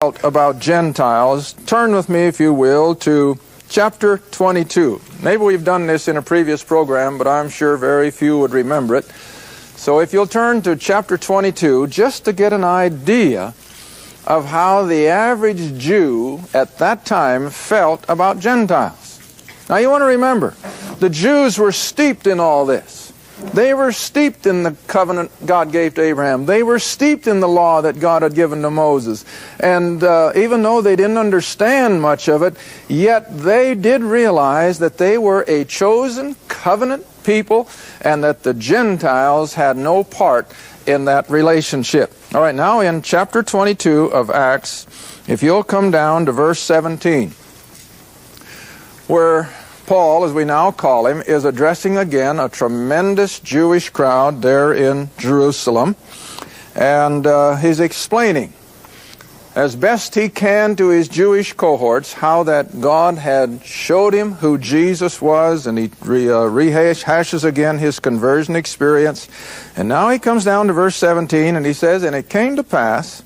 about Gentiles. Turn with me, if you will, to chapter 22. Maybe we've done this in a previous program, but I'm sure very few would remember it. So if you'll turn to chapter 22, just to get an idea of how the average Jew at that time felt about Gentiles. Now you want to remember, the Jews were steeped in all this. They were steeped in the covenant God gave to Abraham. They were steeped in the law that God had given to Moses. And even though they didn't understand much of it, yet they did realize that they were a chosen covenant people and that the Gentiles had no part in that relationship. All right, now in chapter 22 of Acts, if you'll come down to verse 17, where Paul, as we now call him, is addressing again a tremendous Jewish crowd there in Jerusalem. And he's explaining as best he can to his Jewish cohorts how that God had showed him who Jesus was, and he rehashes again his conversion experience. And now he comes down to verse 17 and he says, "And it came to pass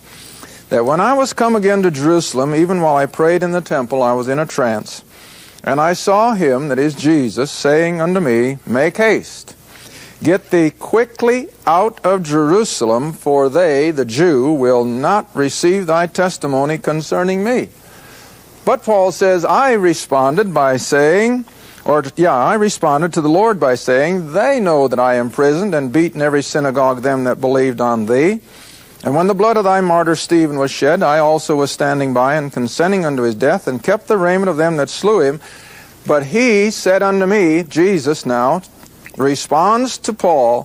that when I was come again to Jerusalem, even while I prayed in the temple, I was in a trance. And I saw him," that is Jesus, "saying unto me, Make haste, get thee quickly out of Jerusalem, for they, the Jew, will not receive thy testimony concerning me." But Paul says, I responded to the Lord by saying, "They know that I am imprisoned and beat in every synagogue them that believed on thee. And when the blood of thy martyr Stephen was shed, I also was standing by and consenting unto his death, and kept the raiment of them that slew him. But he said unto me," Jesus now responds to Paul,